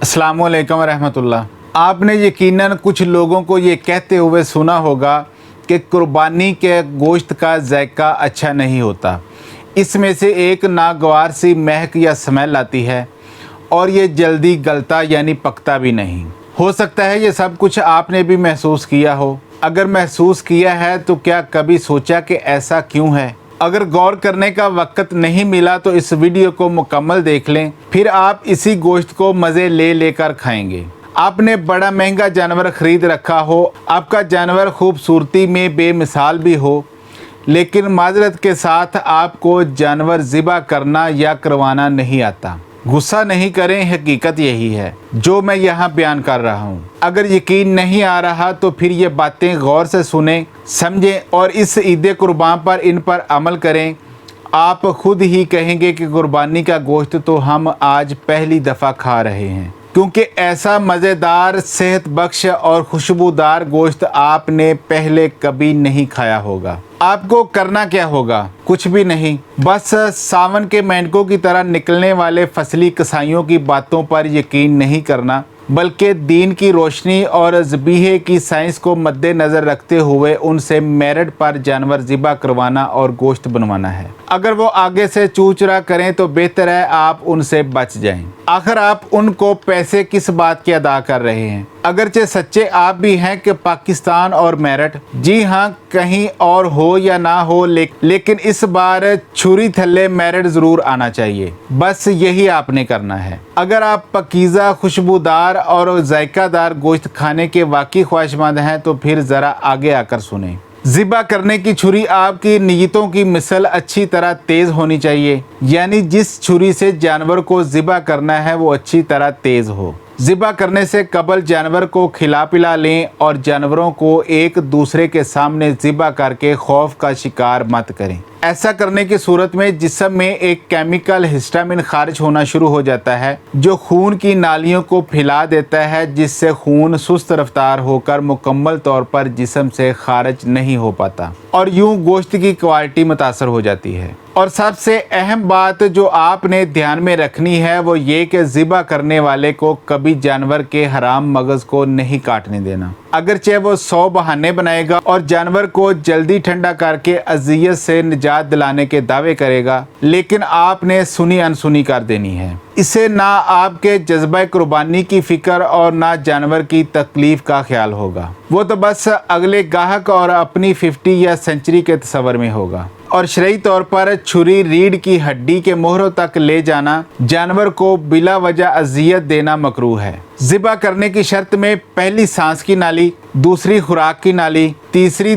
अस्सलाम वालेकुम रहमतुल्लाह। आपने यकीनन कुछ लोगों को ये कहते हुए सुना होगा कि कुर्बानी के गोश्त का जायका अच्छा नहीं होता, इसमें से एक नागवार सी महक या स्मेल आती है और ये जल्दी गलता यानी पकता भी नहीं। हो सकता है ये सब कुछ आपने भी महसूस किया हो। अगर महसूस किया है तो क्या कभी सोचा कि ऐसा क्यों है? अगर गौर करने का वक्त नहीं मिला तो इस वीडियो को मुकम्मल देख लें, फिर आप इसी गोश्त को मज़े ले लेकर खाएंगे। आपने बड़ा महंगा जानवर ख़रीद रखा हो, आपका जानवर खूबसूरती में बेमिसाल भी हो, लेकिन माजरत के साथ आपको जानवर ज़िबा करना या करवाना नहीं आता। गुस्सा नहीं करें, हकीकत यही है जो मैं यहाँ बयान कर रहा हूँ। अगर यकीन नहीं आ रहा तो फिर ये बातें गौर से सुनें, समझें और इस ईद कुर्बान पर इन पर अमल करें। आप खुद ही कहेंगे कि कुर्बानी का गोश्त तो हम आज पहली दफ़ा खा रहे हैं, क्योंकि ऐसा मज़ेदार, सेहत बख्श और खुशबूदार गोश्त आपने पहले कभी नहीं खाया होगा। आपको करना क्या होगा? कुछ भी नहीं, बस सावन के मेंढकों की तरह निकलने वाले फसली कसाईयों की बातों पर यकीन नहीं करना, बल्कि दीन की रोशनी और ज़बीहे की साइंस को मद्देनज़र रखते हुए उनसे मेरिट पर जानवर ज़िबा करवाना और गोश्त बनवाना है। अगर वो आगे से चूचरा करें तो बेहतर है आप उनसे बच जाएं। आखिर आप उनको पैसे किस बात के अदा कर रहे हैं? अगरचे सच्चे आप भी हैं कि पाकिस्तान और मेरिट, जी हाँ, कहीं और हो या ना हो, लेकिन इस बार छुरी थल्ले मेरिट ज़रूर आना चाहिए। बस यही आपने करना है। अगर आप पकीज़ा, खुशबूदार और जायकादार गोश्त खाने के वाकई ख्वाहिशमंद हैं तो फिर ज़रा आगे आकर सुनें। ज़िबा करने की छुरी आपकी नीयतों की मिसल अच्छी तरह तेज़ होनी चाहिए, यानी जिस छुरी से जानवर को ज़िबा करना है वो अच्छी तरह तेज़ हो। ज़िबा करने से कबल जानवर को खिला पिला लें और जानवरों को एक दूसरे के सामने ज़िबा करके खौफ का शिकार मत करें। ऐसा करने की सूरत में जिस्म में एक केमिकल हिस्टामिन खारिज होना शुरू हो जाता है, जो खून की नालियों को फैला देता है, जिससे खून सुस्त रफ्तार होकर मुकम्मल तौर पर जिस्म से खारिज नहीं हो पाता और यूं गोश्त की क्वालिटी मुतासर हो जाती है। और सबसे अहम बात जो आपने ध्यान में रखनी है वो ये कि ज़िबा करने वाले को कभी जानवर के हराम मगज़ को नहीं काटने देना। अगरचे वो 100 बहाने बनाएगा और जानवर को जल्दी ठंडा करके अजियत से निजात दिलाने के दावे करेगा, लेकिन आपने सुनी अनसुनी कर देनी है। इससे ना आपके जज्बा कुर्बानी की फ़िक्र और ना जानवर की तकलीफ़ का ख्याल होगा। वो तो बस अगले गाहक और अपनी 50 या सेंचुरी के तस्वर में होगा। और शरई तौर पर छुरी रीढ़ की हड्डी के मोहरों तक ले जाना, जानवर को बिला वजह अजियत देना मकरूह है। ज़िबा करने की शर्त में पहली सांस की नाली, दूसरी खुराक की नाली, तीसरी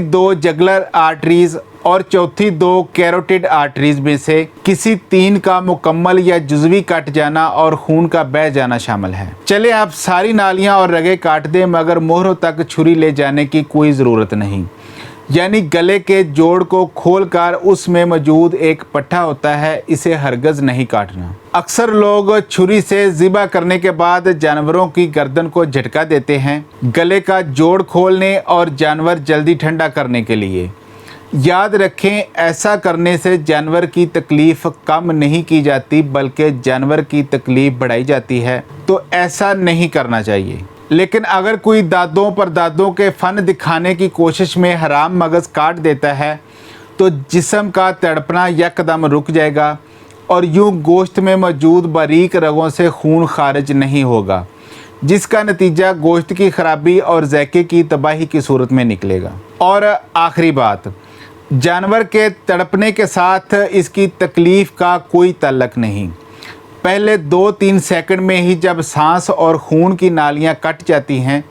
दो जगलर आर्टरीज और चौथी 2 कैरोटिड आर्टरीज में से किसी 3 का मुकम्मल या जुज़वी कट जाना और खून का बह जाना शामिल है। चले आप सारी नालियां और रगे काट दें, मगर मोहरों तक छुरी ले जाने की कोई ज़रूरत नहीं, यानी गले के जोड़ को खोलकर उसमें मौजूद एक पट्टा होता है, इसे हरगज़ नहीं काटना। अक्सर लोग छुरी से ज़िबा करने के बाद जानवरों की गर्दन को झटका देते हैं, गले का जोड़ खोलने और जानवर जल्दी ठंडा करने के लिए। याद रखें, ऐसा करने से जानवर की तकलीफ़ कम नहीं की जाती बल्कि जानवर की तकलीफ़ बढ़ाई जाती है, तो ऐसा नहीं करना चाहिए। लेकिन अगर कोई दादों पर दादों के फ़न दिखाने की कोशिश में हराम मगज़ काट देता है तो जिस्म का तड़पना यकदम रुक जाएगा और यूं गोश्त में मौजूद बारीक रगों से खून खारिज नहीं होगा, जिसका नतीजा गोश्त की ख़राबी और जायके की तबाही की सूरत में निकलेगा। और आखिरी बात, जानवर के तड़पने के साथ इसकी तकलीफ़ का कोई ताल्लुक़ नहीं। पहले 2-3 सेकंड में ही जब सांस और खून की नालियां कट जाती हैं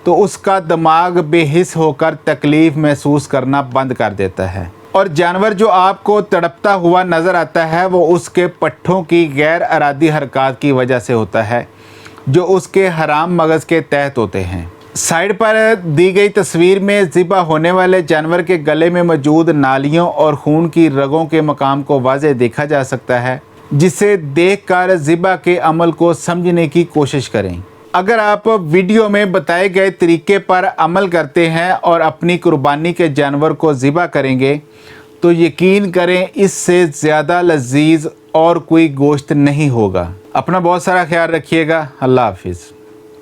तो उसका दिमाग बेहिस होकर तकलीफ़ महसूस करना बंद कर देता है और जानवर जो आपको तड़पता हुआ नज़र आता है वो उसके पट्ठों की गैर इरादी हरकत की वजह से होता है, जो उसके हराम मगज़ के तहत होते हैं। साइड पर दी गई तस्वीर में ज़िबा होने वाले जानवर के गले में मौजूद नालियों और खून की रगों के मकाम को वाज़े देखा जा सकता है, जिसे देखकर ज़िबा के अमल को समझने की कोशिश करें। अगर आप वीडियो में बताए गए तरीके पर अमल करते हैं और अपनी कुर्बानी के जानवर को ज़िबा करेंगे तो यकीन करें इससे ज़्यादा लजीज और कोई गोश्त नहीं होगा। اپنا بہت سارا خیال رکھیے گا. اللہ حافظ.